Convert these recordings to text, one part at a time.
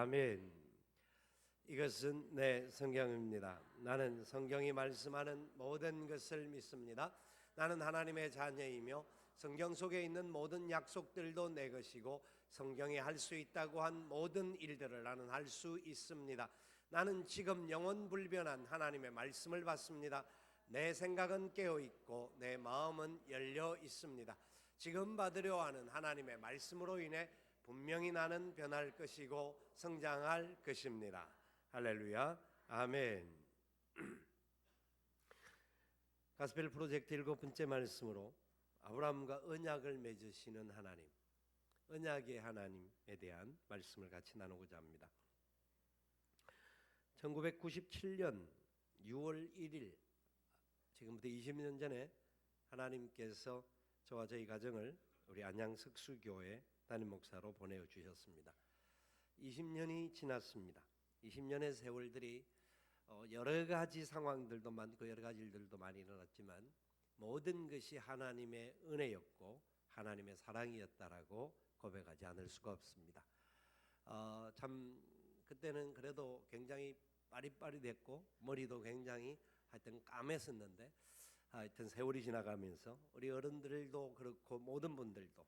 아멘. 이것은 내 성경입니다. 나는 성경이 말씀하는 모든 것을 믿습니다. 나는 하나님의 자녀이며 성경 속에 있는 모든 약속들도 내 것이고 성경에 할 수 있다고 한 모든 일들을 나는 할 수 있습니다. 나는 지금 영원불변한 하나님의 말씀을 받습니다. 내 생각은 깨어 있고 내 마음은 열려 있습니다. 지금 받으려 하는 하나님의 말씀으로 인해 분명히 나는 변할 것이고 성장할 것입니다. 할렐루야. 아멘. 가스펠 프로젝트 7번째 말씀으로 아브라함과 언약을 맺으시는 하나님, 언약의 하나님에 대한 말씀을 같이 나누고자 합니다. 1997년 6월 1일, 지금부터 20년 전에 하나님께서 저와 저희 가정을 우리 안양석수교회 담임 목사로 보내주셨습니다. 20년이 지났습니다. 20년의 세월들이 여러 가지 상황들도 많고 여러 가지 일들도 많이 일어났지만 모든 것이 하나님의 은혜였고 하나님의 사랑이었다라고 고백하지 않을 수가 없습니다. 참 그때는 그래도 굉장히 빠릿빠릿했고 머리도 굉장히 하여튼 까맸었는데 하여튼 세월이 지나가면서 우리 어른들도 그렇고 모든 분들도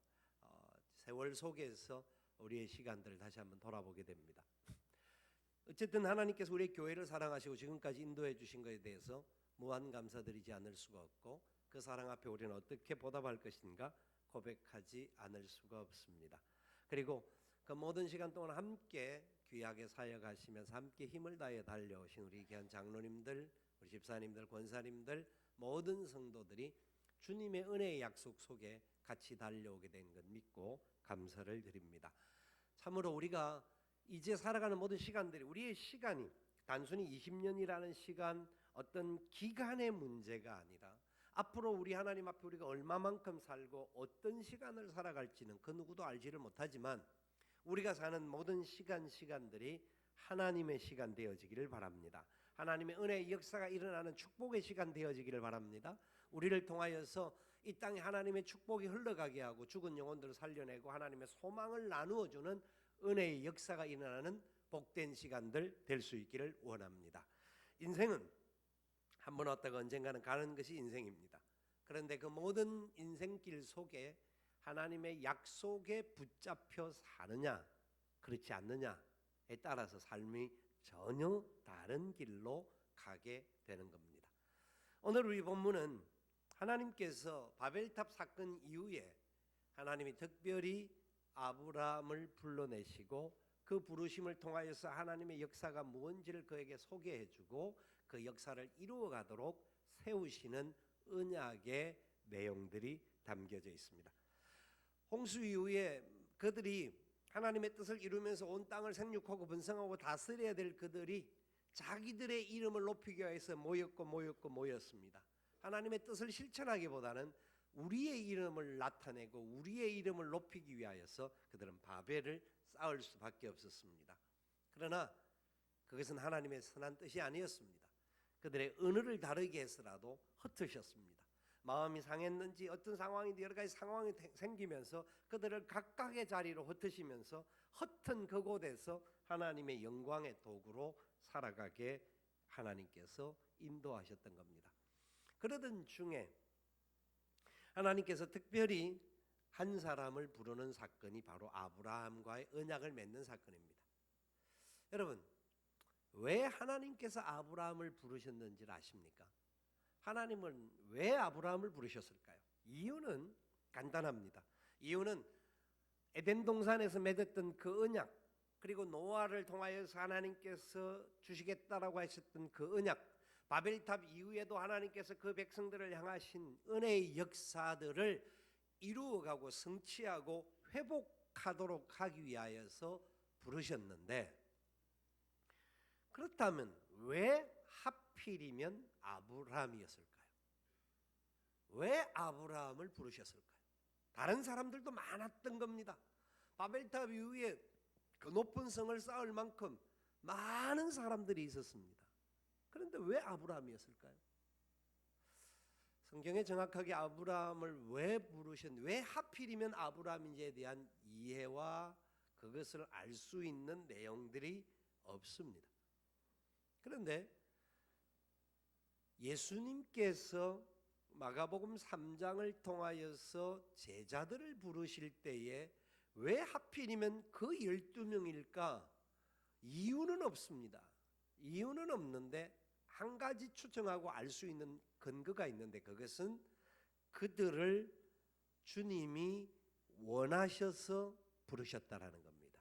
세월 속에서 우리의 시간들을 다시 한번 돌아보게 됩니다. 어쨌든 하나님께서 우리 교회를 사랑하시고 지금까지 인도해 주신 것에 대해서 무한 감사드리지 않을 수가 없고 그 사랑 앞에 우리는 어떻게 보답할 것인가 고백하지 않을 수가 없습니다. 그리고 그 모든 시간 동안 함께 귀하게 사역하시면서 함께 힘을 다해 달려오신 우리 귀한 장로님들, 우리 집사님들, 권사님들, 모든 성도들이 주님의 은혜의 약속 속에 같이 달려오게 된 것 믿고 감사를 드립니다. 참으로 우리가 이제 살아가는 모든 시간들이 우리의 시간이 단순히 20년이라는 시간 어떤 기간의 문제가 아니라 앞으로 우리 하나님 앞에 우리가 얼마만큼 살고 어떤 시간을 살아갈지는 그 누구도 알지를 못하지만 우리가 사는 모든 시간들이 하나님의 시간 되어지기를 바랍니다. 하나님의 은혜의 역사가 일어나는 축복의 시간 되어지기를 바랍니다. 우리를 통하여서 이 땅에 하나님의 축복이 흘러가게 하고 죽은 영혼들을 살려내고 하나님의 소망을 나누어주는 은혜의 역사가 일어나는 복된 시간들 될 수 있기를 원합니다. 인생은 한 번 왔다가 언젠가는 가는 것이 인생입니다. 그런데 그 모든 인생길 속에 하나님의 약속에 붙잡혀 사느냐 그렇지 않느냐에 따라서 삶이 전혀 다른 길로 가게 되는 겁니다. 오늘 우리 본문은 하나님께서 바벨탑 사건 이후에 하나님이 특별히 아브라함을 불러내시고 그 부르심을 통하여서 하나님의 역사가 무엇인지를 그에게 소개해주고 그 역사를 이루어가도록 세우시는 언약의 내용들이 담겨져 있습니다. 홍수 이후에 그들이 하나님의 뜻을 이루면서 온 땅을 생육하고 번성하고 다스려야 될 그들이 자기들의 이름을 높이기 위해서 모였습니다. 하나님의 뜻을 실천하기보다는 우리의 이름을 나타내고 우리의 이름을 높이기 위하여서 그들은 바벨을 쌓을 수밖에 없었습니다. 그러나 그것은 하나님의 선한 뜻이 아니었습니다. 그들의 언어를 다르게 해서라도 흩으셨습니다. 마음이 상했는지 어떤 상황인지 여러 가지 상황이 생기면서 그들을 각각의 자리로 흩으시면서 흩은 그곳에서 하나님의 영광의 도구로 살아가게 하나님께서 인도하셨던 겁니다. 그러던 중에 하나님께서 특별히 한 사람을 부르는 사건이 바로 아브라함과의 언약을 맺는 사건입니다. 여러분, 왜 하나님께서 아브라함을 부르셨는지를 아십니까? 하나님은 왜 아브라함을 부르셨을까요? 이유는 간단합니다. 이유는 에덴 동산에서 맺었던 그 언약, 그리고 노아를 통하여서 하나님께서 주시겠다라고 하셨던 그 언약, 바벨탑 이후에도 하나님께서 그 백성들을 향하신 은혜의 역사들을 이루어가고 성취하고 회복하도록 하기 위하여서 부르셨는데, 그렇다면 왜 하필이면 아브라함이었을까요? 왜 아브라함을 부르셨을까요? 다른 사람들도 많았던 겁니다. 바벨탑 이후에 그 높은 성을 쌓을 만큼 많은 사람들이 있었습니다. 그런데 왜 아브라함이었을까요? 성경에 정확하게 아브라함을 왜 하필이면 아브라함인지에 대한 이해와 그 그것을 알 수 있는 내용들이 없습니다. 그런데 예수님께서 마가복음 3장을 통하여서 제자들을 부르실 때에 왜 하필이면 그 12명일까? 이유는 없습니다. 이유는 없는데 한 가지 추정하고 알 수 있는 근거가 있는데, 그것은 그들을 주님이 원하셔서 부르셨다라는 겁니다.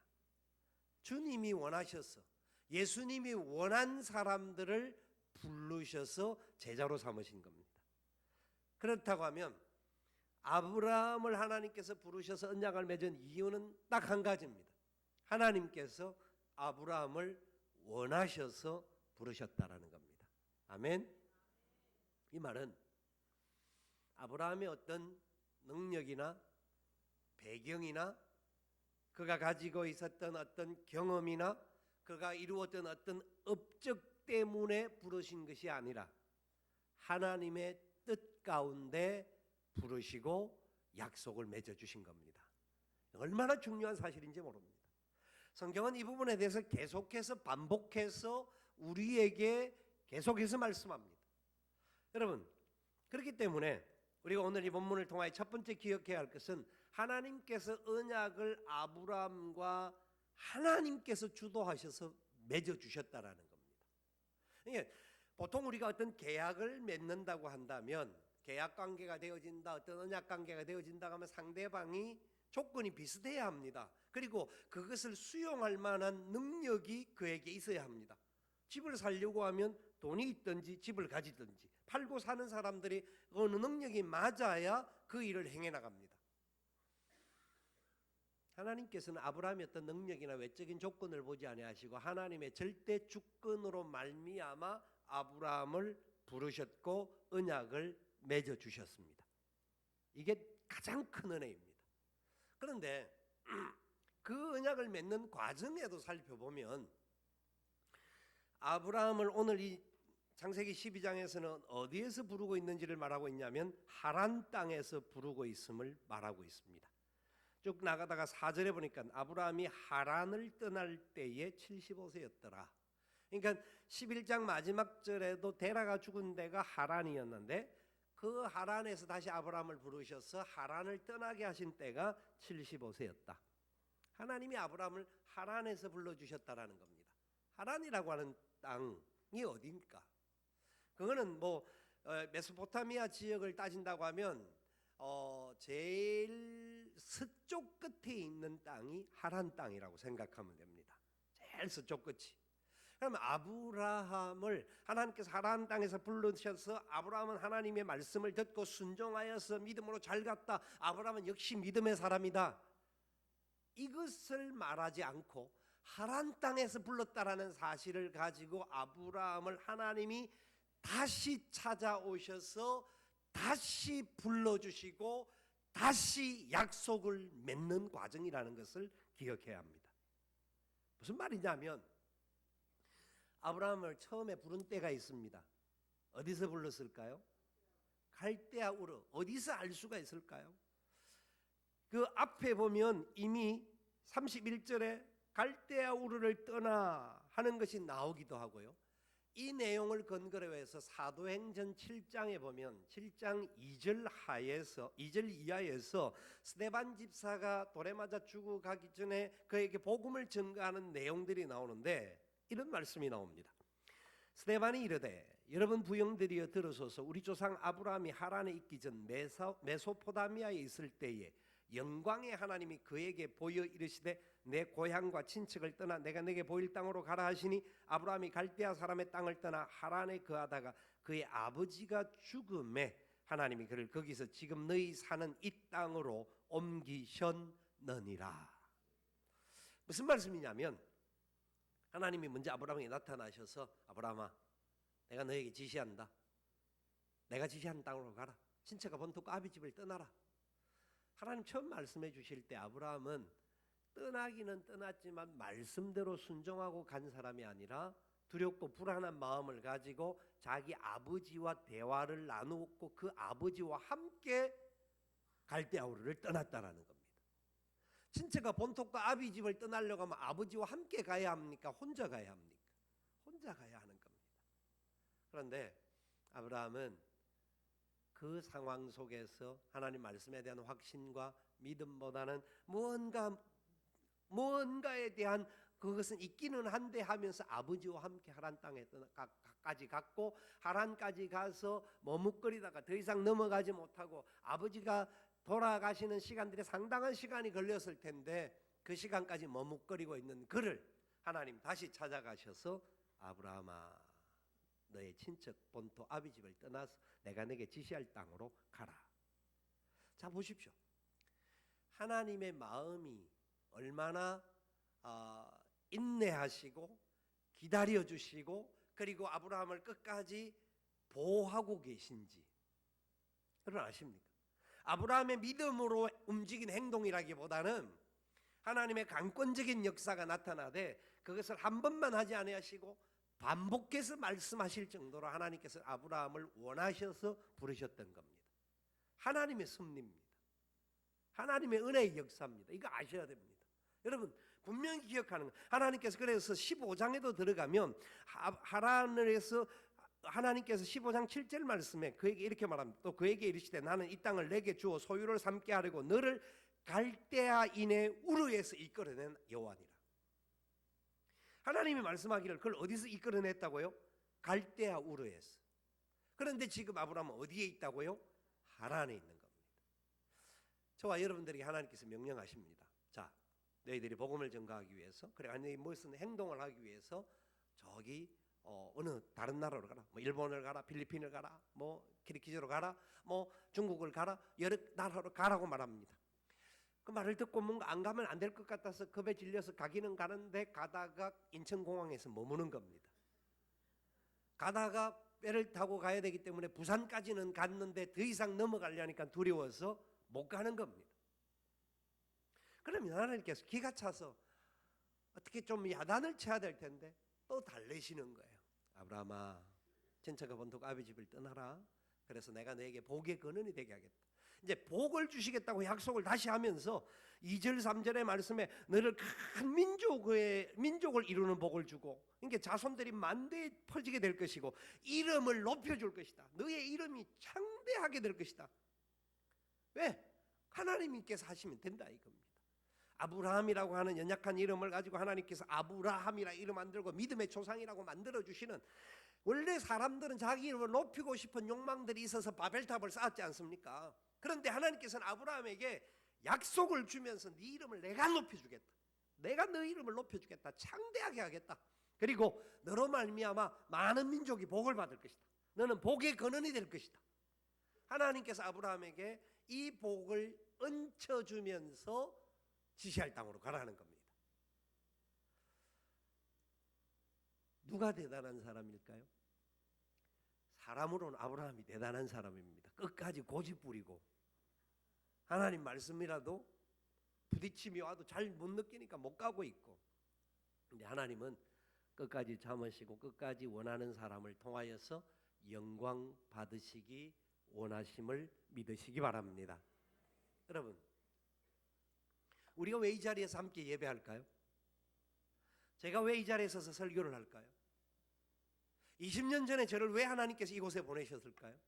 주님이 원하셔서, 예수님이 원한 사람들을 부르셔서 제자로 삼으신 겁니다. 그렇다고 하면 아브라함을 하나님께서 부르셔서 언약을 맺은 이유는 딱 한 가지입니다. 하나님께서 아브라함을 원하셔서 부르셨다라는 겁니다. 아멘. 이 말은 아브라함의 어떤 능력이나 배경이나 그가 가지고 있었던 어떤 경험이나 그가 이루었던 어떤 업적 때문에 부르신 것이 아니라 하나님의 뜻 가운데 부르시고 약속을 맺어주신 겁니다. 얼마나 중요한 사실인지 모릅니다. 성경은 이 부분에 대해서 계속해서 반복해서 우리에게 계속해서 말씀합니다. 여러분, 그렇기 때문에 우리가 오늘 이 본문을 통하여 첫 번째 기억해야 할 것은 하나님께서 언약을 아브라함과 하나님께서 주도하셔서 맺어주셨다라는 겁니다. 그러니까 보통 우리가 어떤 계약을 맺는다고 한다면, 계약 관계가 되어진다, 어떤 언약 관계가 되어진다 하면 상대방이 조건이 비슷해야 합니다. 그리고 그것을 수용할 만한 능력이 그에게 있어야 합니다. 집을 살려고 하면 돈이 있든지 집을 가지든지 팔고 사는 사람들이 어느 능력이 맞아야 그 일을 행해 나갑니다. 하나님께서는 아브라함의 어떤 능력이나 외적인 조건을 보지 아니하시고 하나님의 절대 주권으로 말미암아 아브라함을 부르셨고 언약을 맺어 주셨습니다. 이게 가장 큰 은혜입니다. 그런데 그 언약을 맺는 과정에도 살펴보면 아브라함을 오늘 이 창세기 12장에서는 어디에서 부르고 있는지를 말하고 있냐면 하란 땅에서 부르고 있음을 말하고 있습니다. 쭉 나가다가 4절에 보니까 아브라함이 하란을 떠날 때에 75세였더라. 그러니까 11장 마지막 절에도 데라가 죽은 데가 하란이었는데 그 하란에서 다시 아브라함을 부르셔서 하란을 떠나게 하신 때가 75세였다. 하나님이 아브라함을 하란에서 불러주셨다라는 겁니다. 하란이라고 하는 땅이 어디입니까? 그거는 메소포타미아 지역을 따진다고 하면 제일 서쪽 끝에 있는 땅이 하란 땅이라고 생각하면 됩니다. 제일 서쪽 끝이. 그럼 아브라함을 하나님께서 하란 땅에서 불러주셔서 아브라함은 하나님의 말씀을 듣고 순종하여서 믿음으로 잘 갔다. 아브라함은 역시 믿음의 사람이다. 이것을 말하지 않고 하란 땅에서 불렀다라는 사실을 가지고 아브라함을 하나님이 다시 찾아오셔서 다시 불러주시고 다시 약속을 맺는 과정이라는 것을 기억해야 합니다. 무슨 말이냐면 아브라함을 처음에 부른 때가 있습니다. 어디서 불렀을까요? 갈대아 우르. 어디서 알 수가 있을까요? 그 앞에 보면 이미 31절에 갈대아 우르를 떠나 하는 것이 나오기도 하고요. 이 내용을 근거로 해서 사도행전 7장에 보면 7장 2절 이하에서 스데반 집사가 돌에 맞아 죽어가기 전에 그에게 복음을 전가하는 내용들이 나오는데 이런 말씀이 나옵니다. 스데반이 이르되 여러분 부형들이여 들으소서. 우리 조상 아브라함이 하란에 있기 전 메소포타미아에 있을 때에 영광의 하나님이 그에게 보여 이르시되 내 고향과 친척을 떠나 내가 내게 보일 땅으로 가라 하시니 아브라함이 갈대아 사람의 땅을 떠나 하란에 거하다가 그의 아버지가 죽음에 하나님이 그를 거기서 지금 너희 사는 이 땅으로 옮기셨느니라. 무슨 말씀이냐면 하나님이 먼저 아브라함에게 나타나셔서 아브라함아 내가 너에게 지시한다. 내가 지시한 땅으로 가라. 친척과 본토과 아비 집을 떠나라. 하나님 처음 말씀해 주실 때 아브라함은 떠나기는 떠났지만 말씀대로 순종하고 간 사람이 아니라 두렵고 불안한 마음을 가지고 자기 아버지와 대화를 나누었고 그 아버지와 함께 갈대아 우르를 떠났다라는 겁니다. 친척과 본토과 아비 집을 떠나려고 하면 아버지와 함께 가야 합니까? 혼자 가야 합니까? 혼자 가야 하는 겁니다. 그런데 아브라함은 그 상황 속에서 하나님 말씀에 대한 확신과 믿음보다는 무언가에 대한 그것은 있기는 한데 하면서 아버지와 함께 하란 땅에 까지 갔고, 하란까지 가서 머뭇거리다가 더 이상 넘어가지 못하고 아버지가 돌아가시는 시간들이 상당한 시간이 걸렸을 텐데 그 시간까지 머뭇거리고 있는 그를 하나님 다시 찾아가셔서 아브라함아, 너의 친척 본토 아비 집을 떠나서 내가 내게 지시할 땅으로 가라. 자, 보십시오. 하나님의 마음이 얼마나 인내하시고 기다려주시고 그리고 아브라함을 끝까지 보호하고 계신지 여러분 아십니까? 아브라함의 믿음으로 움직인 행동이라기보다는 하나님의 강권적인 역사가 나타나되 그것을 한 번만 하지 아니하시고 반복해서 말씀하실 정도로 하나님께서 아브라함을 원하셔서 부르셨던 겁니다. 하나님의 섭리입니다. 하나님의 은혜의 역사입니다. 이거 아셔야 됩니다. 여러분 분명히 기억하는 거예요. 하나님께서 그래서 15장에도 들어가면 하란에서 하나님께서 15장 7절 말씀에 그에게 이렇게 말합니다. 또 그에게 이르시되 나는 이 땅을 내게 주어 소유를 삼게 하려고 너를 갈대아인의 우르에서 이끌어낸 여호와니라. 하나님이 말씀하기를 그걸 어디서 이끌어냈다고요? 갈대아 우르에서. 그런데 지금 아브라함은 어디에 있다고요? 하란에 있는 겁니다. 저와 여러분들에게 하나님께서 명령하십니다. 자, 너희들이 복음을 전가하기 위해서, 그래 아니 무슨 행동을 하기 위해서 저기 어느 다른 나라로 가라. 뭐 일본을 가라, 필리핀을 가라, 뭐 키르기즈로 가라, 뭐 중국을 가라, 여러 나라로 가라고 말합니다. 그 말을 듣고 뭔가 안 가면 안 될 것 같아서 겁에 질려서 가기는 가는데 가다가 인천공항에서 머무는 겁니다. 가다가 배를 타고 가야 되기 때문에 부산까지는 갔는데 더 이상 넘어가려니까 두려워서 못 가는 겁니다. 그러면 하나님께서 기가 차서 어떻게 좀 야단을 쳐야 될 텐데 또 달래시는 거예요. 아브라함아, 친척과 본토가 아비 집을 떠나라. 그래서 내가 너에게 복의 근원이 되게 하겠다. 이제 복을 주시겠다고 약속을 다시 하면서 2절 3절의 말씀에 너를 큰 민족을 이루는 복을 주고, 그러니까 자손들이 만대에 퍼지게 될 것이고 이름을 높여줄 것이다. 너의 이름이 창대하게 될 것이다. 왜? 하나님께서 하시면 된다 이겁니다. 아브라함이라고 하는 연약한 이름을 가지고 하나님께서 아브라함이라 이름 만들고 믿음의 조상이라고 만들어주시는, 원래 사람들은 자기 이름을 높이고 싶은 욕망들이 있어서 바벨탑을 쌓았지 않습니까? 그런데 하나님께서는 아브라함에게 약속을 주면서 네 이름을 내가 높여주겠다. 내가 너 이름을 높여주겠다. 창대하게 하겠다. 그리고 너로 말미암아 많은 민족이 복을 받을 것이다. 너는 복의 근원이 될 것이다. 하나님께서 아브라함에게 이 복을 얹혀주면서 지시할 땅으로 가라는 겁니다. 누가 대단한 사람일까요? 사람으로는 아브라함이 대단한 사람입니다. 끝까지 고집 부리고 하나님 말씀이라도 부딪힘이 와도 잘 못 느끼니까 못 가고 있고, 근데 하나님은 끝까지 참으시고 끝까지 원하는 사람을 통하여서 영광 받으시기 원하심을 믿으시기 바랍니다. 여러분, 우리가 왜 이 자리에서 함께 예배할까요? 제가 왜 이 자리에 서서 설교를 할까요? 20년 전에 저를 왜 하나님께서 이곳에 보내셨을까요?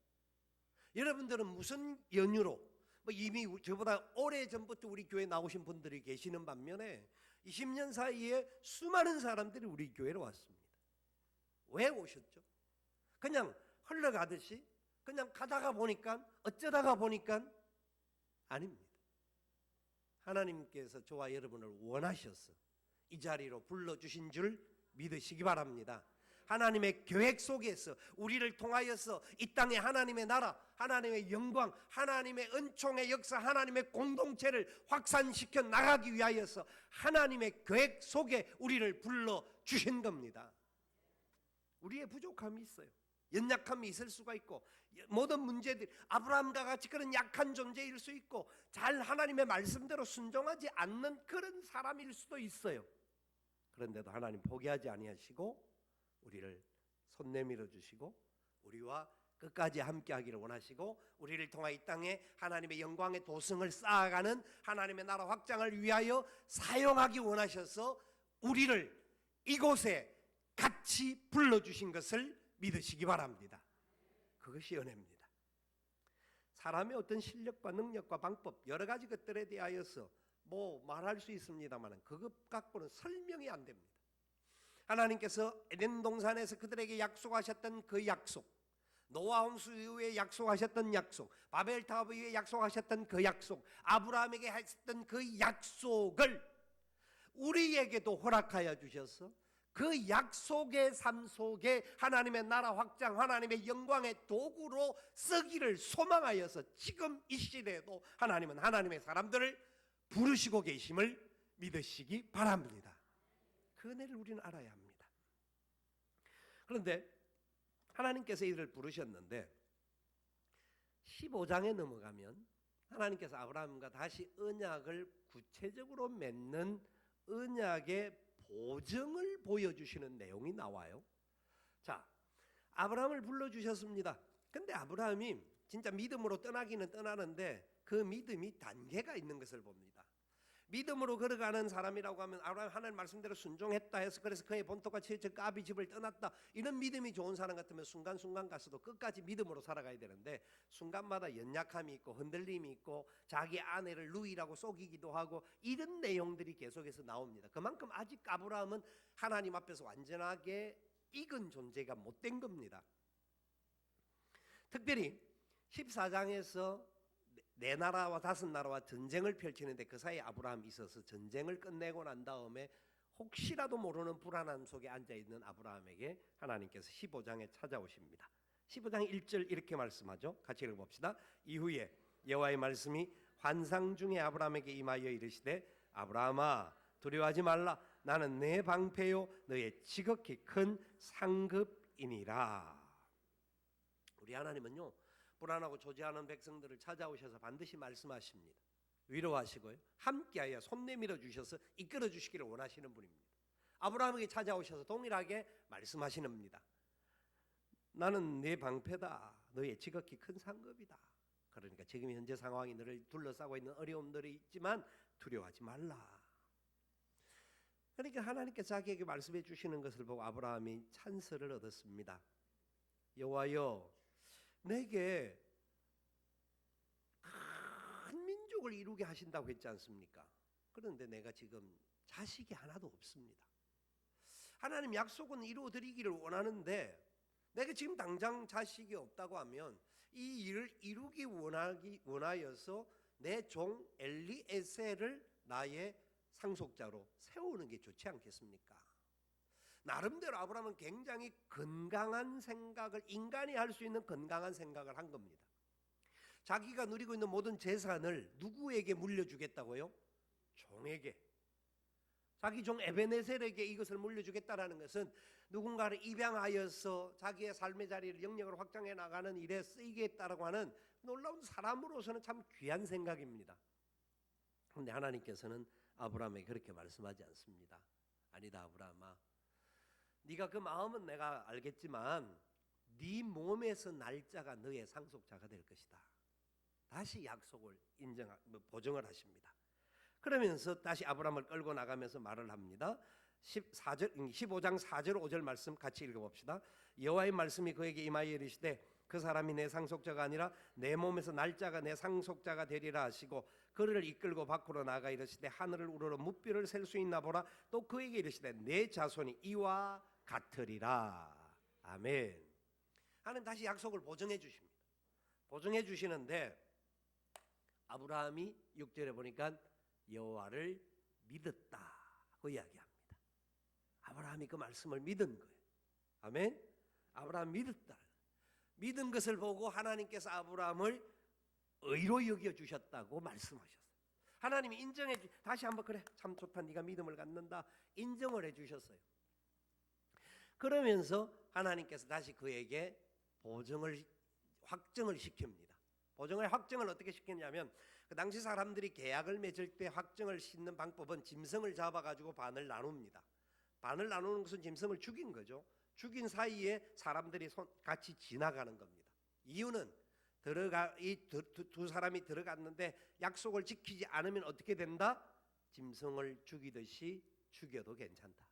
여러분들은 무슨 연유로 이미 저보다 오래전부터 우리 교회에 나오신 분들이 계시는 반면에 20년 사이에 수많은 사람들이 우리 교회로 왔습니다. 왜 오셨죠? 그냥 흘러가듯이 그냥 가다가 보니까 어쩌다가 보니까 아닙니다. 하나님께서 저와 여러분을 원하셔서 이 자리로 불러주신 줄 믿으시기 바랍니다. 하나님의 계획 속에서 우리를 통하여서 이 땅에 하나님의 나라, 하나님의 영광, 하나님의 은총의 역사, 하나님의 공동체를 확산시켜 나가기 위하여서 하나님의 계획 속에 우리를 불러주신 겁니다. 우리의 부족함이 있어요. 연약함이 있을 수가 있고 모든 문제들, 아브라함과 같이 그런 약한 존재일 수 있고 잘 하나님의 말씀대로 순종하지 않는 그런 사람일 수도 있어요. 그런데도 하나님 포기하지 아니하시고 우리를 손 내밀어 주시고 우리와 끝까지 함께하기를 원하시고 우리를 통하 이 땅에 하나님의 영광의 도성을 쌓아가는 하나님의 나라 확장을 위하여 사용하기 원하셔서 우리를 이곳에 같이 불러주신 것을 믿으시기 바랍니다. 그것이 은혜입니다. 사람의 어떤 실력과 능력과 방법 여러 가지 것들에 대하여서 말할 수 있습니다만 그것 갖고는 설명이 안 됩니다. 하나님께서 에덴 동산에서 그들에게 약속하셨던 그 약속, 노아 홍수 이후에 약속하셨던 약속, 바벨탑 이후에 약속하셨던 그 약속, 아브라함에게 하셨던 그 약속을 우리에게도 허락하여 주셔서 그 약속의 삶 속에 하나님의 나라 확장, 하나님의 영광의 도구로 쓰기를 소망하여서 지금 이 시대에도 하나님은 하나님의 사람들을 부르시고 계심을 믿으시기 바랍니다. 그 은혜를 우리는 알아야 합니다. 그런데 하나님께서 이들을 부르셨는데 15장에 넘어가면 하나님께서 아브라함과 다시 언약을 구체적으로 맺는 언약의 보증을 보여주시는 내용이 나와요. 자, 아브라함을 불러주셨습니다. 근데 아브라함이 진짜 믿음으로 떠나기는 떠나는데 그 믿음이 단계가 있는 것을 봅니다. 믿음으로 걸어가는 사람이라고 하면 아브라함 하나님 말씀대로 순종했다 해서 그래서 그의 본토가 저 아비 집을 떠났다, 이런 믿음이 좋은 사람 같으면 순간순간 가서도 끝까지 믿음으로 살아가야 되는데 순간마다 연약함이 있고 흔들림이 있고 자기 아내를 누이라고 속이기도 하고 이런 내용들이 계속해서 나옵니다. 그만큼 아직 아브라함은 하나님 앞에서 완전하게 익은 존재가 못된 겁니다. 특별히 14장에서 네 나라와 다섯 나라와 전쟁을 펼치는데 그 사이에 아브라함이 있어서 전쟁을 끝내고 난 다음에 혹시라도 모르는 불안함 속에 앉아있는 아브라함에게 하나님께서 15장에 찾아오십니다. 15장 1절 이렇게 말씀하죠. 같이 읽어봅시다. 이후에 여호와의 말씀이 환상 중에 아브라함에게 임하여 이르시되 아브라함아 두려워하지 말라. 나는 내 방패요 너의 지극히 큰 상급이니라. 우리 하나님은요, 불안하고 조지하는 백성들을 찾아오셔서 반드시 말씀하십니다. 위로하시고요, 함께하여 손 내밀어 주셔서 이끌어 주시기를 원하시는 분입니다. 아브라함에게 찾아오셔서 동일하게 말씀하시는 분입니다. 나는 네 방패다. 너의 지극히 큰 상급이다. 그러니까 지금 현재 상황이 너를 둘러싸고 있는 어려움들이 있지만 두려워하지 말라. 그러니까 하나님께서 자기에게 말씀해 주시는 것을 보고 아브라함이 찬스를 얻었습니다. 여호와여, 내게 큰 민족을 이루게 하신다고 했지 않습니까? 그런데 내가 지금 자식이 하나도 없습니다. 하나님 약속은 이루어드리기를 원하는데 내가 지금 당장 자식이 없다고 하면 이 일을 이루기 원하여서 내 종 엘리에셀을 나의 상속자로 세우는 게 좋지 않겠습니까? 나름대로 아브라함은 굉장히 건강한 생각을, 인간이 할 수 있는 건강한 생각을 한 겁니다. 자기가 누리고 있는 모든 재산을 누구에게 물려주겠다고요? 종에게. 자기 종 에베네셀에게 이것을 물려주겠다라는 것은 누군가를 입양하여서 자기의 삶의 자리를 영역을 확장해 나가는 일에 쓰이겠다라고 하는 놀라운 사람으로서는 참 귀한 생각입니다. 그런데 하나님께서는 아브라함에게 그렇게 말씀하지 않습니다. 아니다 아브라함아, 네가 그 마음은 내가 알겠지만 네 몸에서 날짜가 너의 상속자가 될 것이다. 다시 약속을 보증을 하십니다. 그러면서 다시 아브라함을 끌고 나가면서 말을 합니다. 15장 4절 5절 말씀 같이 읽어봅시다. 여호와의 말씀이 그에게 임하여 이르시되 그 사람이 내 상속자가 아니라 내 몸에서 날짜가 내 상속자가 되리라 하시고 그를 이끌고 밖으로 나가 이르시되 하늘을 우러러 무뼈를 셀 수 있나 보라. 또 그에게 이르시되 내 자손이 이와 같으리라. 아멘. 하나님 다시 약속을 보증해 주십니다. 보증해 주시는데 아브라함이 6절에 보니까 여호와를 믿었다고 이야기합니다. 아브라함이 그 말씀을 믿은 거예요. 아멘. 아브라함 믿었다. 믿은 것을 보고 하나님께서 아브라함을 의로 여겨 주셨다고 말씀하셨어요. 하나님이 인정해 다시 한번 그래 참 좋다, 네가 믿음을 갖는다 인정을 해 주셨어요. 그러면서 하나님께서 다시 그에게 확정을 시킵니다. 보증을 확정을 어떻게 시켰냐면 그 당시 사람들이 계약을 맺을 때 확정을 싣는 방법은 짐승을 잡아가지고 반을 나눕니다. 반을 나누는 것은 짐승을 죽인 거죠. 죽인 사이에 사람들이 같이 지나가는 겁니다. 이유는 두 사람이 들어갔는데 약속을 지키지 않으면 어떻게 된다? 짐승을 죽이듯이 죽여도 괜찮다.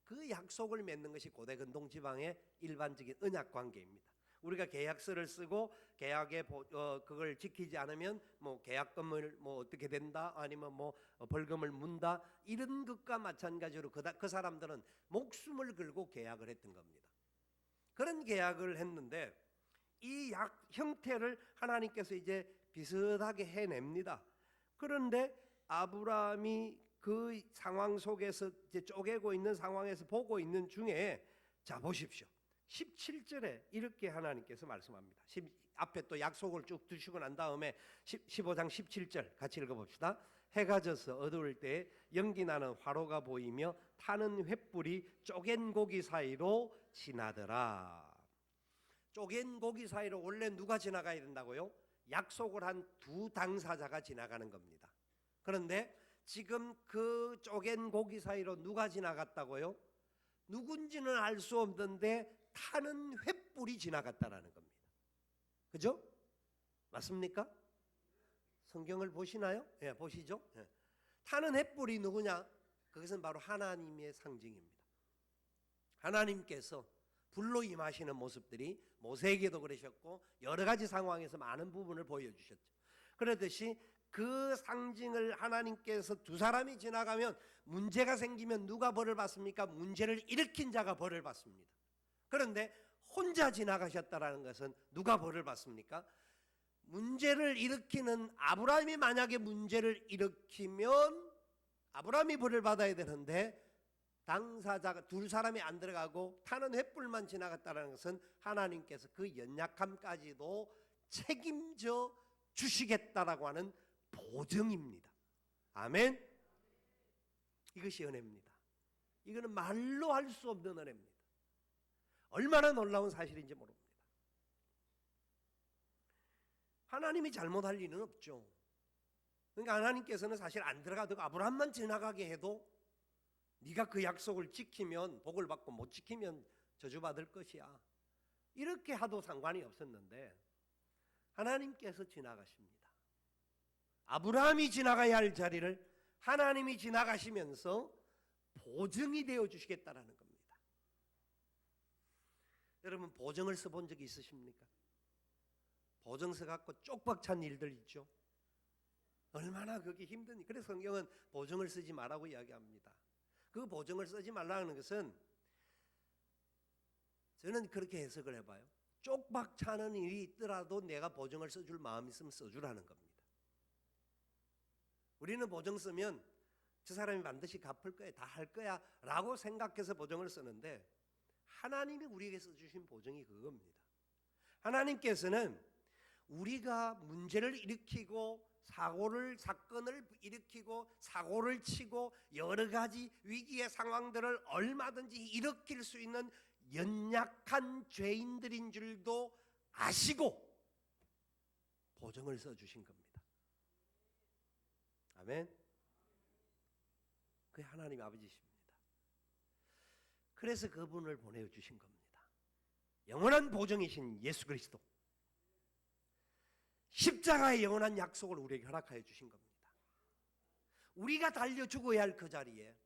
그 약속을 맺는 것이 고대 근동 지방의 일반적인 언약 관계입니다. 우리가 계약서를 쓰고 계약에 그걸 지키지 않으면 뭐 계약금을 뭐 어떻게 된다, 아니면 뭐 벌금을 문다, 이런 것과 마찬가지로 그 사람들은 목숨을 걸고 계약을 했던 겁니다. 그런 계약을 했는데 이 형태를 하나님께서 이제 비슷하게 해냅니다. 그런데 아브라함이 그 상황 속에서 이제 쪼개고 있는 상황에서 보고 있는 중에, 자 보십시오. 17절에 이렇게 하나님께서 말씀합니다. 앞에 또 약속을 쭉 두시고 난 다음에 15장 17절 같이 읽어봅시다. 해가 져서 어두울 때 연기 나는 화로가 보이며 타는 횃불이 쪼갠 고기 사이로 지나더라. 쪼갠 고기 사이로 원래 누가 지나가야 된다고요? 약속을 한 두 당사자가 지나가는 겁니다. 그런데 지금 그 쪼갠 고기 사이로 누가 지나갔다고요? 누군지는 알 수 없는데 타는 횃불이 지나갔다라는 겁니다. 그죠? 맞습니까? 성경을 보시나요? 예, 보시죠. 예. 타는 횃불이 누구냐? 그것은 바로 하나님의 상징입니다. 하나님께서 불로 임하시는 모습들이 모세에게도 그러셨고 여러 가지 상황에서 많은 부분을 보여주셨죠. 그러듯이 그 상징을 하나님께서 두 사람이 지나가면 문제가 생기면 누가 벌을 받습니까? 문제를 일으킨 자가 벌을 받습니다. 그런데 혼자 지나가셨다라는 것은 누가 벌을 받습니까? 문제를 일으키는 아브라함이 만약에 문제를 일으키면 아브라함이 벌을 받아야 되는데 당사자가 두 사람이 안 들어가고 타는 횃불만 지나갔다는 것은 하나님께서 그 연약함까지도 책임져 주시겠다라고 하는 보증입니다. 아멘. 이것이 은혜입니다. 이거는 말로 할 수 없는 은혜입니다. 얼마나 놀라운 사실인지 모릅니다. 하나님이 잘못할 리는 없죠. 그러니까 하나님께서는 사실 안 들어가도 아브라함만 지나가게 해도 네가 그 약속을 지키면 복을 받고 못 지키면 저주받을 것이야, 이렇게 하도 상관이 없었는데 하나님께서 지나가십니다. 아브라함이 지나가야 할 자리를 하나님이 지나가시면서 보증이 되어 주시겠다라는 겁니다. 여러분 보증을 써본 적이 있으십니까? 보증서 갖고 쪽박찬 일들 있죠. 얼마나 그게 힘드니. 그래서 성경은 보증을 쓰지 말라고 이야기합니다. 그 보증을 쓰지 말라는 것은 저는 그렇게 해석을 해봐요. 쪽박차는 일이 있더라도 내가 보증을 써줄 마음이 있으면 써주라는 겁니다. 우리는 보증 쓰면 저 사람이 반드시 갚을 거야, 다 할 거야 라고 생각해서 보증을 쓰는데 하나님이 우리에게 써주신 보증이 그겁니다. 하나님께서는 우리가 문제를 일으키고 사건을 일으키고 사고를 치고 여러 가지 위기의 상황들을 얼마든지 일으킬 수 있는 연약한 죄인들인 줄도 아시고 보증을 써주신 겁니다. 아멘. 그게 하나님 아버지십니다. 그래서 그분을 보내주신 겁니다. 영원한 보증이신 예수 그리스도, 십자가의 영원한 약속을 우리에게 허락하여 주신 겁니다. 우리가 달려 죽어야 할 그 자리에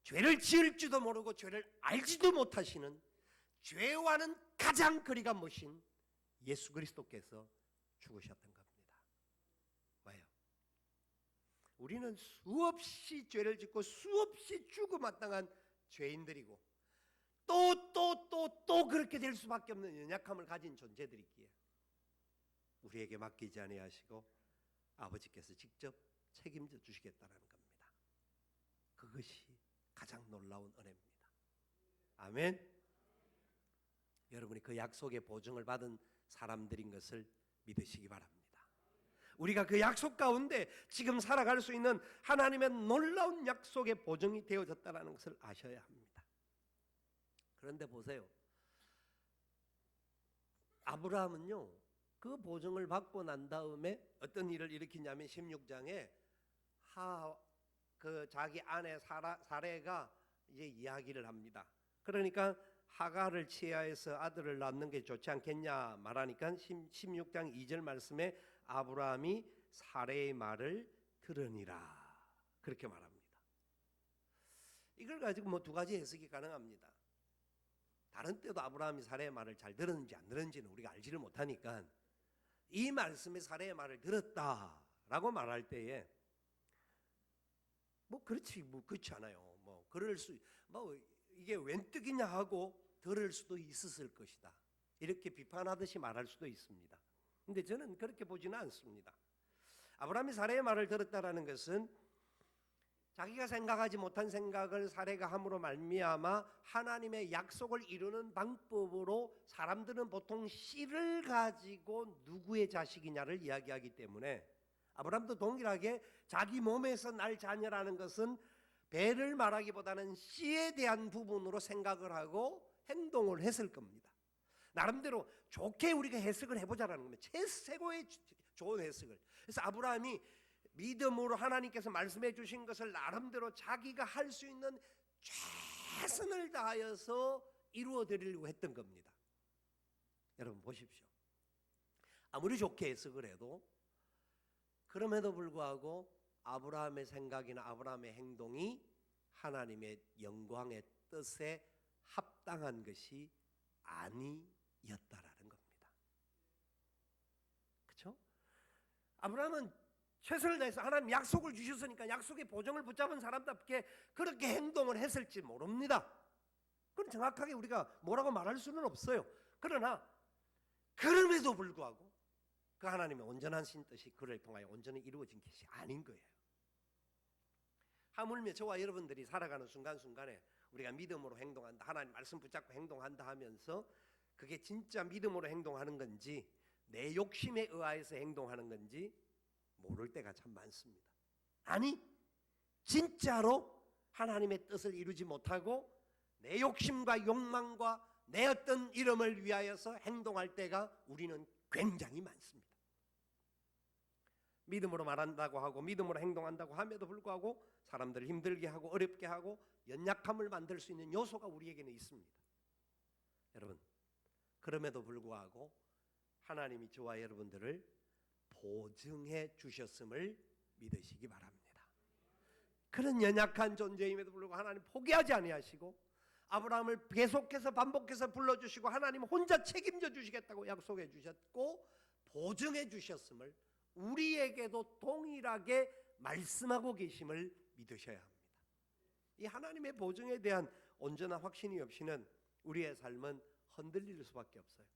죄를 지을지도 모르고 죄를 알지도 못하시는 죄와는 가장 거리가 먼 예수 그리스도께서 죽으셨던 겁니다. 왜요? 우리는 수없이 죄를 짓고 수없이 죽음마땅한 죄인들이고 또 그렇게 될 수밖에 없는 연약함을 가진 존재들이기에 우리에게 맡기지 아니하시고 아버지께서 직접 책임져 주시겠다는 겁니다. 그것이 가장 놀라운 은혜입니다. 아멘. 여러분이 그 약속의 보증을 받은 사람들인 것을 믿으시기 바랍니다. 우리가 그 약속 가운데 지금 살아갈 수 있는 하나님의 놀라운 약속의 보증이 되어졌다는 것을 아셔야 합니다. 그런데 보세요. 아브라함은요, 그 보증을 받고 난 다음에 어떤 일을 일으키냐면 16장에 자기 아내 사레가 이제 이야기를 합니다. 그러니까 하가를 취하해서 아들을 낳는 게 좋지 않겠냐 말하니까 16장 2절 말씀에 아브라함이 사레의 말을 들으니라 그렇게 말합니다. 이걸 가지고 뭐 두 가지 해석이 가능합니다. 다른 때도 아브라함이 사레의 말을 잘 들었는지 안 들었는지는 우리가 알지를 못하니까 이 말씀에 사레의 말을 들었다라고 말할 때에 뭐 그렇지 뭐 그렇지 않아요. 뭐 그럴 수 뭐 이게 웬 뜻이냐 하고 들을 수도 있었을 것이다. 이렇게 비판하듯이 말할 수도 있습니다. 근데 저는 그렇게 보지는 않습니다. 아브라함이 사레의 말을 들었다라는 것은 자기가 생각하지 못한 생각을 사레가 함으로 말미암아 하나님의 약속을 이루는 방법으로 사람들은 보통 씨를 가지고 누구의 자식이냐를 이야기하기 때문에 아브라함도 동일하게 자기 몸에서 날 자녀라는 것은 배를 말하기보다는 씨에 대한 부분으로 생각을 하고 행동을 했을 겁니다. 나름대로 좋게 우리가 해석을 해보자라는 겁니다. 최고의 좋은 해석을. 그래서 아브라함이 믿음으로 하나님께서 말씀해 주신 것을 나름대로 자기가 할 수 있는 최선을 다하여서 이루어 드리려고 했던 겁니다. 여러분 보십시오. 아무리 좋게 해석을 해도 그럼에도 불구하고 아브라함의 생각이나 아브라함의 행동이 하나님의 영광의 뜻에 합당한 것이 아니었다라는 겁니다. 그렇죠? 아브라함은 최선을 다해서 하나님 약속을 주셨으니까 약속의 보증을 붙잡은 사람답게 그렇게 행동을 했을지 모릅니다. 그건 정확하게 우리가 뭐라고 말할 수는 없어요. 그러나 그럼에도 불구하고 그 하나님의 온전한 신뜻이 그를 통하여 온전히 이루어진 것이 아닌 거예요. 하물며 저와 여러분들이 살아가는 순간순간에 우리가 믿음으로 행동한다, 하나님 말씀 붙잡고 행동한다 하면서 그게 진짜 믿음으로 행동하는 건지 내 욕심에 의하여서 행동하는 건지 모를 때가 참 많습니다. 아니 진짜로 하나님의 뜻을 이루지 못하고 내 욕심과 욕망과 내 어떤 이름을 위하여서 행동할 때가 우리는 굉장히 많습니다. 믿음으로 말한다고 하고 믿음으로 행동한다고 함에도 불구하고 사람들을 힘들게 하고 어렵게 하고 연약함을 만들 수 있는 요소가 우리에게는 있습니다. 여러분 그럼에도 불구하고 하나님이 저와 여러분들을 보증해 주셨음을 믿으시기 바랍니다. 그런 연약한 존재임에도 불구하고 하나님 포기하지 아니하시고 아브라함을 계속해서 반복해서 불러주시고 하나님 혼자 책임져 주시겠다고 약속해 주셨고 보증해 주셨음을 우리에게도 동일하게 말씀하고 계심을 믿으셔야 합니다. 이 하나님의 보증에 대한 온전한 확신이 없이는 우리의 삶은 흔들릴 수밖에 없어요.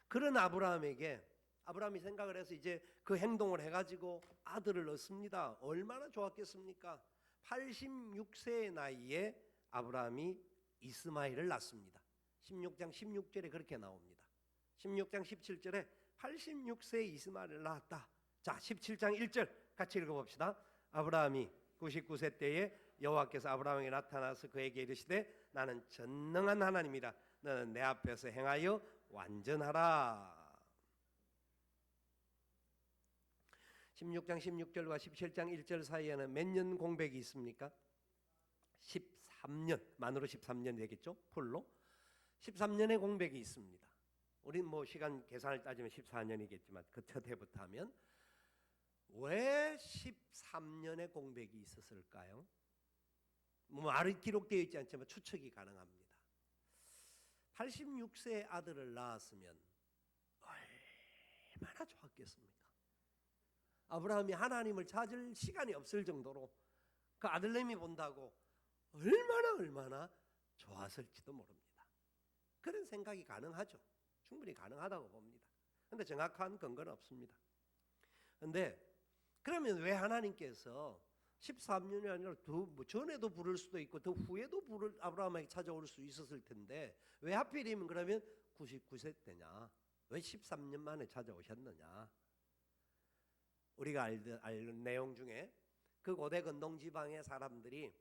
그런 아브라함이 생각을 해서 이제 그 행동을 해가지고 아들을 얻습니다. 얼마나 좋았겠습니까? 86세의 나이에 아브라함이 이스마엘을 낳습니다. 16장 16절에 그렇게 나옵니다. 16장 17절에 86세의 이스마엘을 낳았다. 자 17장 1절 같이 읽어봅시다. 아브라함이 99세 때에 여호와께서 아브라함에게 나타나서 그에게 이르시되 나는 전능한 하나님이라 너는 내 앞에서 행하여 완전하라. 16장 16절과 17장 1절 사이에는 몇 년 공백이 있습니까? 13년, 만으로 13년 되겠죠? 풀로 13년의 공백이 있습니다. 우린 뭐 시간 계산을 따지면 14년이겠지만 그 첫 해부터 하면 왜 13년의 공백이 있었을까요? 뭐 말이 기록되어 있지 않지만 추측이 가능합니다. 86세의 아들을 낳았으면 얼마나 좋았겠습니까? 아브라함이 하나님을 찾을 시간이 없을 정도로 그 아들내미 본다고 얼마나 좋았을지도 모릅니다. 그런 생각이 가능하죠. 충분히 가능하다고 봅니다. 그런데 정확한 근거는 없습니다. 그런데 그러면 왜 하나님께서 13년이 아니라 더 전에도 부를 수도 있고 더 후에도 아브라함에게 찾아올 수 있었을 텐데 왜 하필이면 그러면 99세 때냐? 왜 13년 만에 찾아오셨느냐? 우리가 알는 내용 중에 그 고대 근동 지방의 사람들이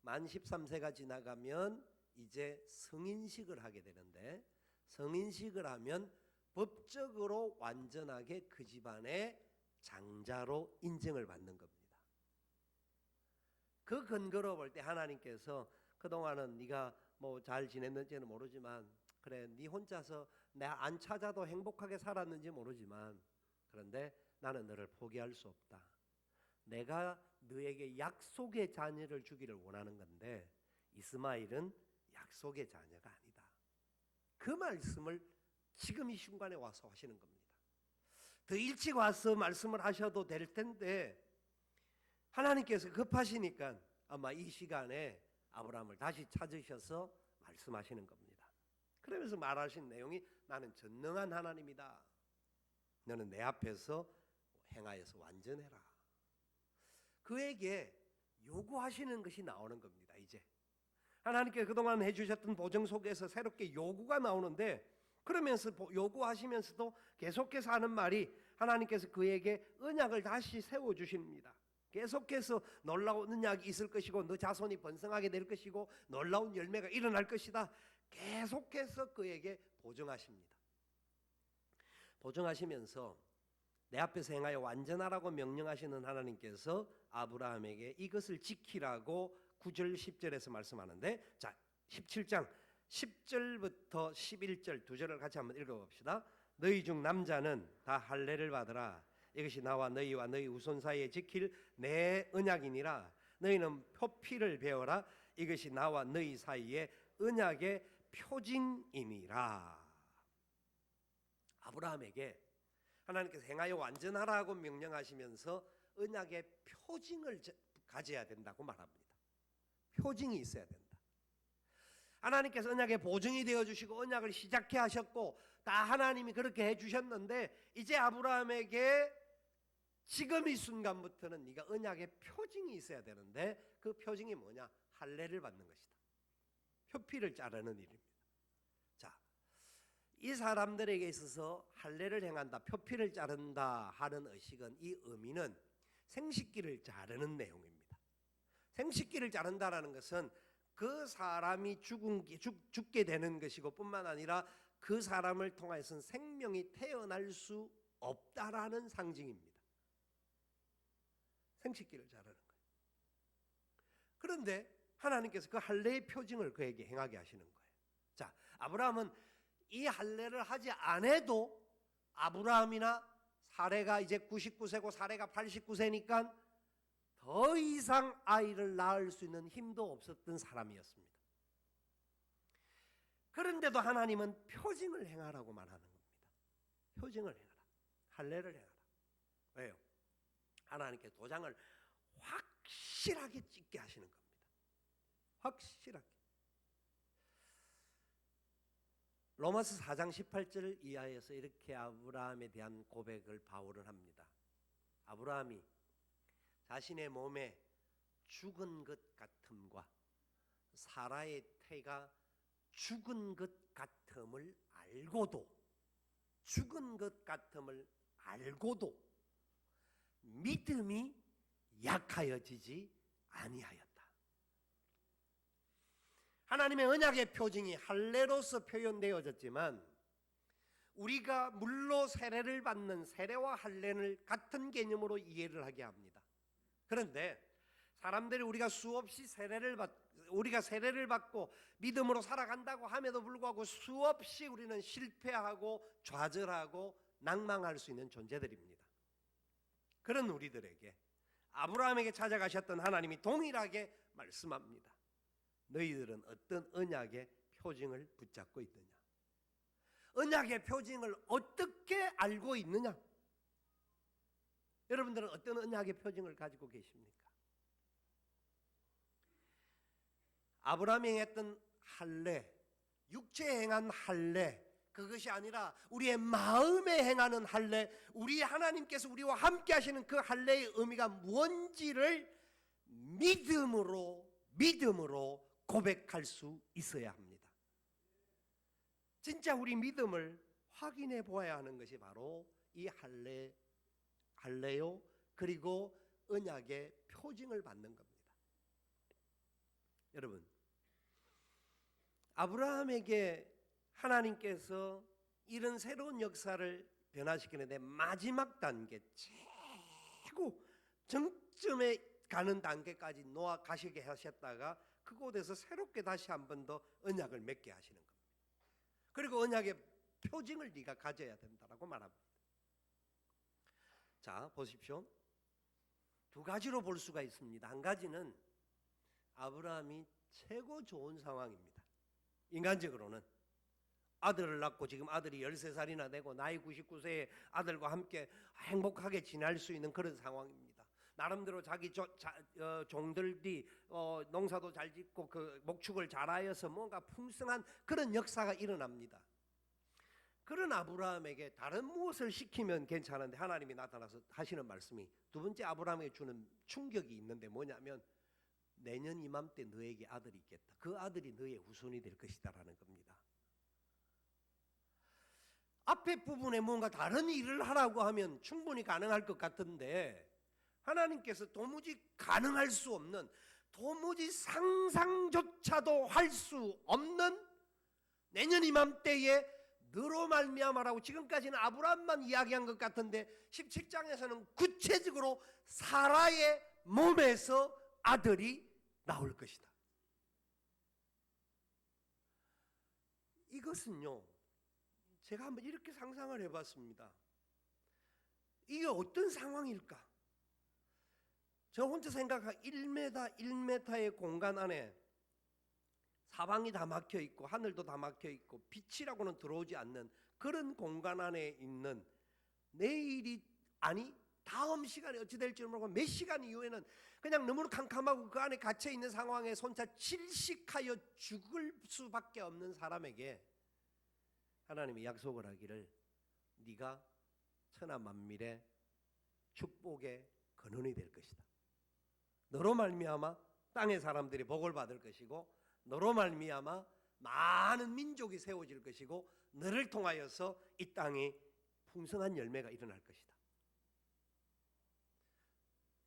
만 13세가 지나가면 이제 성인식을 하게 되는데 성인식을 하면 법적으로 완전하게 그 집안의 장자로 인정을 받는 겁니다. 그 근거로 볼 때 하나님께서 그동안은 네가 뭐 잘 지냈는지는 모르지만 그래 네 혼자서 내가 안 찾아도 행복하게 살았는지 모르지만 그런데 나는 너를 포기할 수 없다. 내가 너에게 약속의 자녀를 주기를 원하는 건데 이스마엘은 약속의 자녀가 아니다. 그 말씀을 지금 이 순간에 와서 하시는 겁니다. 더 일찍 와서 말씀을 하셔도 될 텐데 하나님께서 급하시니까 아마 이 시간에 아브라함을 다시 찾으셔서 말씀하시는 겁니다. 그러면서 말하신 내용이 나는 전능한 하나님이다. 너는 내 앞에서 행하여서 완전해라. 그에게 요구하시는 것이 나오는 겁니다. 이제 하나님께 그동안 해주셨던 보증 속에서 새롭게 요구가 나오는데 그러면서 요구하시면서도 계속해서 하는 말이 하나님께서 그에게 언약을 다시 세워주십니다. 계속해서 놀라운 언약이 있을 것이고 너 자손이 번성하게 될 것이고 놀라운 열매가 일어날 것이다. 계속해서 그에게 보증하십니다. 보증하시면서 내 앞에서 행하여 완전하라고 명령하시는 하나님께서 아브라함에게 이것을 지키라고 9절 10절에서 말씀하는데 자 17장 10절부터 11절 두 절을 같이 한번 읽어봅시다. 너희 중 남자는 다 할례를 받으라. 이것이 나와 너희와 너희 후손 사이에 지킬 내 언약이니라. 너희는 표피를 베어라. 이것이 나와 너희 사이에 언약의 표징이니라. 아브라함에게 하나님께서 행하여 완전하라고 명령하시면서 언약의 표징을 가져야 된다고 말합니다. 표징이 있어야 된다. 하나님께서 언약의 보증이 되어주시고 언약을 시작해 하셨고 다 하나님이 그렇게 해주셨는데 이제 아브라함에게 지금 이 순간부터는 네가 언약의 표징이 있어야 되는데 그 표징이 뭐냐? 할례를 받는 것이다. 표피를 자르는 일입니다. 자, 이 사람들에게 있어서 할례를 행한다, 표피를 자른다 하는 의식은 이 의미는 생식기를 자르는 내용입니다. 생식기를 자른다라는 것은 그 사람이 죽게 되는 것이고 뿐만 아니라 그 사람을 통해서는 생명이 태어날 수 없다라는 상징입니다. 생식기를 자르는 거예요. 그런데 하나님께서 그 할례의 표징을 그에게 행하게 하시는 거예요. 자, 아브라함은 이 할례를 하지 않아도 아브라함이나 사레가 이제 99세고 사레가 89세니까 더 이상 아이를 낳을 수 있는 힘도 없었던 사람이었습니다. 그런데도 하나님은 표징을 행하라고 말하는 겁니다. 표징을 행하라. 할례를 행하라. 왜요? 하나님께 도장을 확실하게 찍게 하시는 겁니다. 확실하게. 로마서 4장 18절 이하에서 이렇게 아브라함에 대한 고백을 바울은 합니다. 아브라함이 자신의 몸에 죽은 것 같음과 사라의 태가 죽은 것 같음을 알고도 믿음이 약하여지지 아니하였다. 하나님의 언약의 표징이 할례로서 표현되어졌지만 우리가 물로 세례를 받는 세례와 할례를 같은 개념으로 이해를 하게 합니다. 그런데 사람들이 우리가 수없이 세례를 받고 믿음으로 살아간다고 함에도 불구하고 수없이 우리는 실패하고 좌절하고 낭망할 수 있는 존재들입니다. 그런 우리들에게 아브라함에게 찾아가셨던 하나님이 동일하게 말씀합니다. 너희들은 어떤 언약의 표징을 붙잡고 있느냐? 언약의 표징을 어떻게 알고 있느냐? 여러분들은 어떤 언약의 표징을 가지고 계십니까? 아브라함이 행했던 할례, 육체에 행한 할례, 그것이 아니라 우리의 마음에 행하는 할례, 우리 하나님께서 우리와 함께 하시는 그 할례의 의미가 무엇인지를 믿음으로 고백할 수 있어야 합니다. 진짜 우리 믿음을 확인해 보아야 하는 것이 바로 이 할례요 그리고 언약의 표징을 받는 겁니다. 여러분, 아브라함에게 하나님께서 이런 새로운 역사를 변화시키는데 마지막 단계, 최고 정점에 가는 단계까지 놓아 가시게 하셨다가 그곳에서 새롭게 다시 한 번 더 언약을 맺게 하시는 겁니다. 그리고 언약의 표징을 네가 가져야 된다라고 말합니다. 자, 보십시오. 두 가지로 볼 수가 있습니다. 한 가지는 아브라함이 최고 좋은 상황입니다. 인간적으로는 아들을 낳고 지금 아들이 13살이나 되고 나이 99세에 아들과 함께 행복하게 지낼 수 있는 그런 상황입니다. 나름대로 자기 종들이 농사도 잘 짓고 그 목축을 잘하여서 뭔가 풍성한 그런 역사가 일어납니다. 그런 아브라함에게 다른 무엇을 시키면 괜찮은데 하나님이 나타나서 하시는 말씀이 두 번째 아브라함에게 주는 충격이 있는데 뭐냐면 내년 이맘때 너에게 아들이 있겠다. 그 아들이 너의 후손이 될 것이다라는 겁니다. 앞에 부분에 뭔가 다른 일을 하라고 하면 충분히 가능할 것 같은데 하나님께서 도무지 가능할 수 없는, 도무지 상상조차도 할 수 없는 내년 이맘때에 너로 말미암아라고 지금까지는 아브라함만 이야기한 것 같은데 17장에서는 구체적으로 사라의 몸에서 아들이 나올 것이다. 이것은요, 제가 한번 이렇게 상상을 해봤습니다. 이게 어떤 상황일까? 저 혼자 생각한 1m, 1m의 공간 안에 사방이 다 막혀 있고 하늘도 다 막혀 있고 빛이라고는 들어오지 않는 그런 공간 안에 있는, 내일이 아니 다음 시간이 어찌 될지 모르고 몇 시간 이후에는 그냥 너무 캄캄하고 그 안에 갇혀 있는 상황에 손차 질식하여 죽을 수밖에 없는 사람에게 하나님이 약속을 하기를 네가 천하 만민의 축복의 근원이 될 것이다. 너로 말미암아 땅의 사람들이 복을 받을 것이고 너로 말미암아 많은 민족이 세워질 것이고 너를 통하여서 이 땅에 풍성한 열매가 일어날 것이다.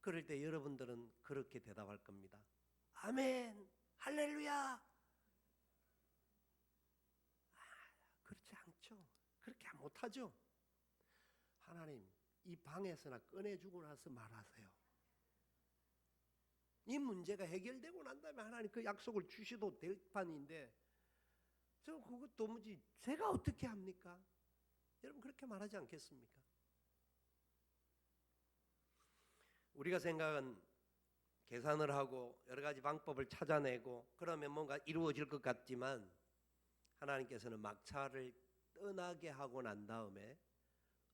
그럴 때 여러분들은 그렇게 대답할 겁니다. 아멘, 할렐루야. 그렇지 않죠. 그렇게 못하죠. 하나님, 이 방에서나 꺼내주고 나서 말하세요. 이 문제가 해결되고 난 다음에 하나님 그 약속을 주셔도 될 판인데 저 그거 도무지 제가 어떻게 합니까? 여러분 그렇게 말하지 않겠습니까? 우리가 생각은 계산을 하고 여러 가지 방법을 찾아내고 그러면 뭔가 이루어질 것 같지만 하나님께서는 막차를 떠나게 하고 난 다음에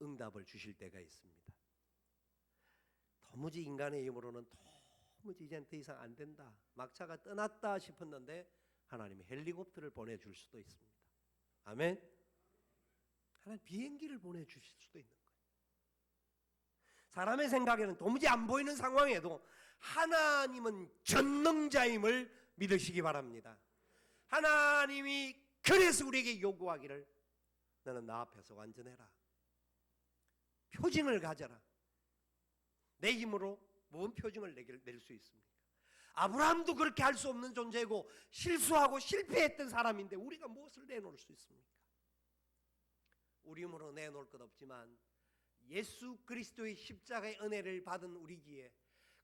응답을 주실 때가 있습니다. 도무지 인간의 힘으로는 도무지 이젠 더 이상 안 된다, 막차가 떠났다 싶었는데 하나님이 헬리콥터를 보내줄 수도 있습니다. 아멘. 하나님 비행기를 보내주실 수도 있는 거예요. 사람의 생각에는 도무지 안 보이는 상황에도 하나님은 전능자임을 믿으시기 바랍니다. 하나님이 그래서 우리에게 요구하기를 너는 나 앞에서 완전해라, 표징을 가져라. 내 힘으로 무슨 표징을 낼 수 있습니까? 아브라함도 그렇게 할 수 없는 존재고 실수하고 실패했던 사람인데 우리가 무엇을 내놓을 수 있습니까? 우리 힘으로 내놓을 것 없지만 예수 그리스도의 십자가의 은혜를 받은 우리기에,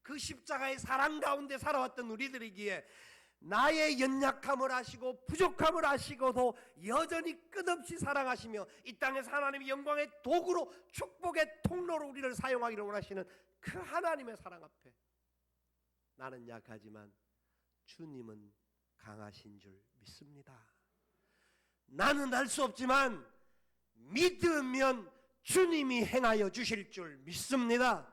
그 십자가의 사랑 가운데 살아왔던 우리들이기에 나의 연약함을 아시고 부족함을 아시고도 여전히 끝없이 사랑하시며 이 땅에서 하나님의 영광의 도구로 축복의 통로로 우리를 사용하기를 원하시는 그 하나님의 사랑 앞에 나는 약하지만 주님은 강하신 줄 믿습니다. 나는 할 수 없지만 믿으면 주님이 행하여 주실 줄 믿습니다.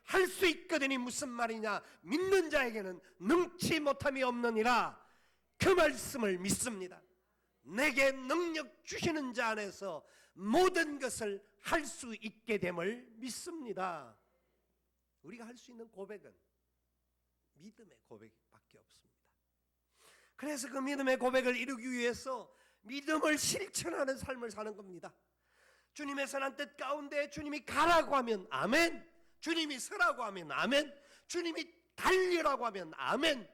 할 수 있거든이 무슨 말이냐? 믿는 자에게는 능치 못함이 없느니라. 그 말씀을 믿습니다. 내게 능력 주시는 자 안에서 모든 것을 할 수 있게 됨을 믿습니다. 우리가 할 수 있는 고백은 믿음의 고백밖에 없습니다. 그래서 그 믿음의 고백을 이루기 위해서 믿음을 실천하는 삶을 사는 겁니다. 주님의 선한 뜻 가운데 주님이 가라고 하면 아멘, 주님이 서라고 하면 아멘, 주님이 달리라고 하면 아멘,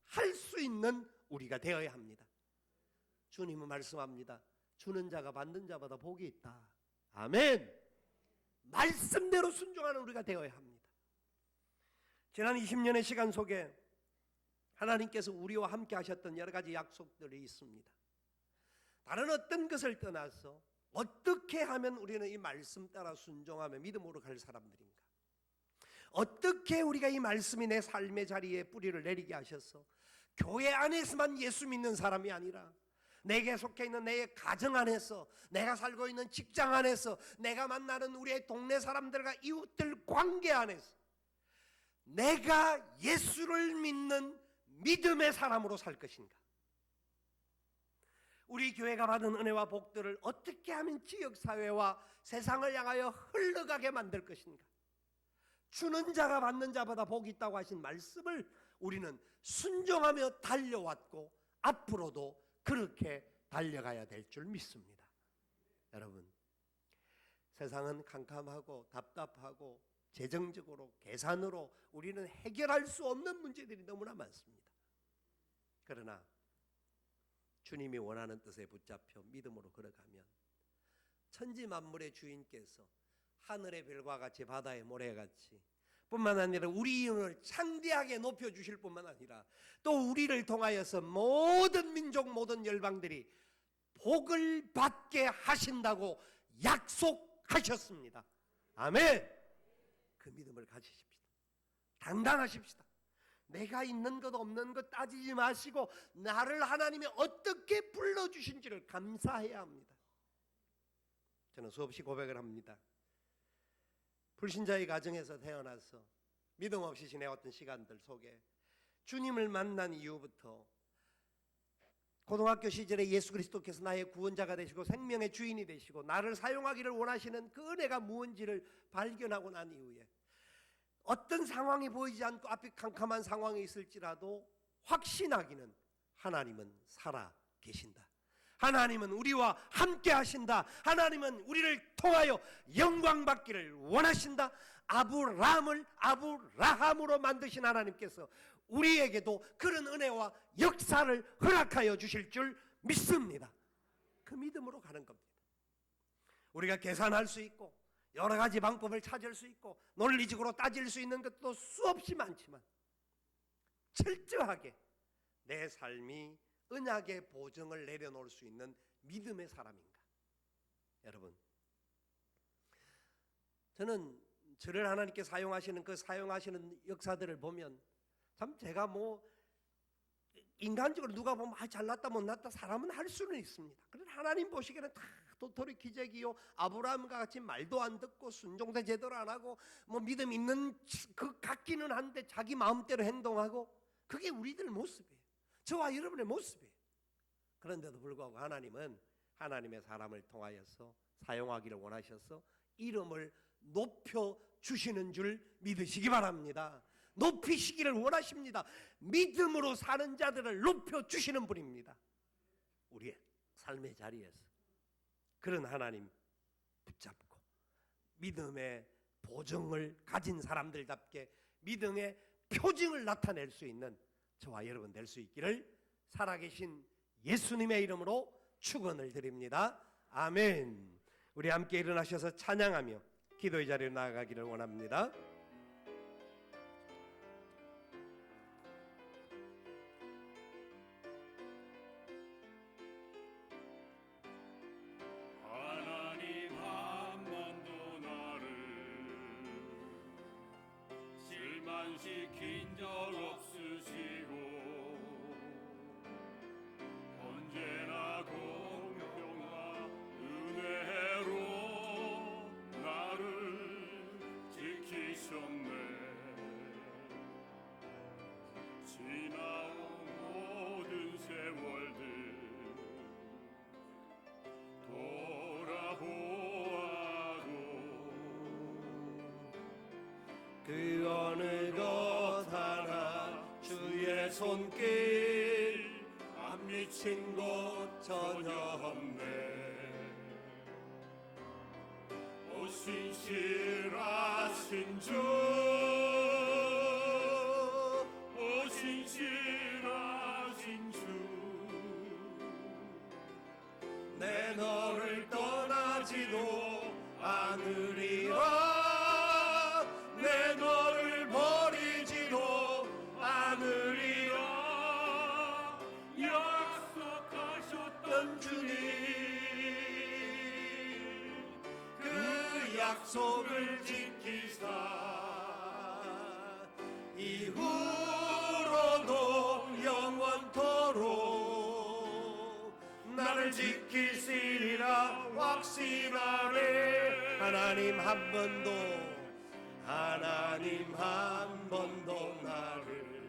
할 수 있는 우리가 되어야 합니다. 주님은 말씀합니다. 주는 자가 받는 자보다 복이 있다. 아멘. 말씀대로 순종하는 우리가 되어야 합니다. 지난 20년의 시간 속에 하나님께서 우리와 함께 하셨던 여러 가지 약속들이 있습니다. 다른 어떤 것을 떠나서 어떻게 하면 우리는 이 말씀 따라 순종하며 믿음으로 갈 사람들인가? 어떻게 우리가 이 말씀이 내 삶의 자리에 뿌리를 내리게 하셔서 교회 안에서만 예수 믿는 사람이 아니라 내게 속해 있는 내 가정 안에서, 내가 살고 있는 직장 안에서, 내가 만나는 우리의 동네 사람들과 이웃들 관계 안에서 내가 예수를 믿는 믿음의 사람으로 살 것인가? 우리 교회가 받은 은혜와 복들을 어떻게 하면 지역사회와 세상을 향하여 흘러가게 만들 것인가? 주는 자가 받는 자보다 복이 있다고 하신 말씀을 우리는 순종하며 달려왔고 앞으로도 그렇게 달려가야 될 줄 믿습니다. 여러분, 세상은 캄캄하고 답답하고 재정적으로 계산으로 우리는 해결할 수 없는 문제들이 너무나 많습니다. 그러나 주님이 원하는 뜻에 붙잡혀 믿음으로 걸어가면 천지 만물의 주인께서 하늘의 별과 같이 바다의 모래같이 뿐만 아니라 우리 이름을 창대하게 높여주실 뿐만 아니라 또 우리를 통하여서 모든 민족 모든 열방들이 복을 받게 하신다고 약속하셨습니다. 아멘. 그 믿음을 가지십시다. 당당하십시다. 내가 있는 것 없는 것 따지지 마시고 나를 하나님이 어떻게 불러주신지를 감사해야 합니다. 저는 수없이 고백을 합니다. 불신자의 가정에서 태어나서 믿음 없이 지내왔던 시간들 속에 주님을 만난 이후부터 고등학교 시절에 예수 그리스도께서 나의 구원자가 되시고 생명의 주인이 되시고 나를 사용하기를 원하시는 그 은혜가 무엇인지를 발견하고 난 이후에 어떤 상황이 보이지 않고 앞이 캄캄한 상황이 있을지라도 확신하기는 하나님은 살아 계신다. 하나님은 우리와 함께 하신다. 하나님은 우리를 통하여 영광 받기를 원하신다. 아브라함을 아브라함으로 만드신 하나님께서 우리에게도 그런 은혜와 역사를 허락하여 주실 줄 믿습니다. 그 믿음으로 가는 겁니다. 우리가 계산할 수 있고 여러 가지 방법을 찾을 수 있고 논리적으로 따질 수 있는 것도 수없이 많지만 철저하게 내 삶이 언약의 보증을 내려놓을 수 있는 믿음의 사람인가? 여러분, 저는 저를 하나님께 사용하시는 그 사용하시는 역사들을 보면 참 제가 인간적으로 누가 보면 잘났다 못났다 사람은 할 수는 있습니다. 그런데 하나님 보시기에는 다 도토리 기적이요, 아브라함과 같이 말도 안 듣고 순종도 제대로 안 하고 믿음 있는 그 같기는 한데 자기 마음대로 행동하고 그게 우리들 모습이에요. 저와 여러분의 모습이에요. 그런데도 불구하고 하나님은 하나님의 사람을 통하여서 사용하기를 원하셔서 이름을 높여주시는 줄 믿으시기 바랍니다. 높이시기를 원하십니다. 믿음으로 사는 자들을 높여주시는 분입니다. 우리의 삶의 자리에서 그런 하나님 붙잡고 믿음의 보증을 가진 사람들답게 믿음의 표징을 나타낼 수 있는 저와 여러분 될 수 있기를 살아계신 예수님의 이름으로 축원을 드립니다. 아멘. 우리 함께 일어나셔서 찬양하며 기도의 자리로 나아가기를 원합니다. 하나님 한 번도 나를 실망시킨 적 없으시고 언제나 공평한 은혜로 나를 지키셨네. 지나온 모든 세월들 돌아보아도 그 어느 것 하나 주의 손길 안 미친 곳 전혀 없네. 오 신실하신 주, 오 신실하신 주, 내 너를 떠나지도 않으리라. 내 너를 버리지도 않으리라. 약속을 지키사 이후로도 영원토록 나를 지키시리라 확신하네. 하나님 한 번도 나를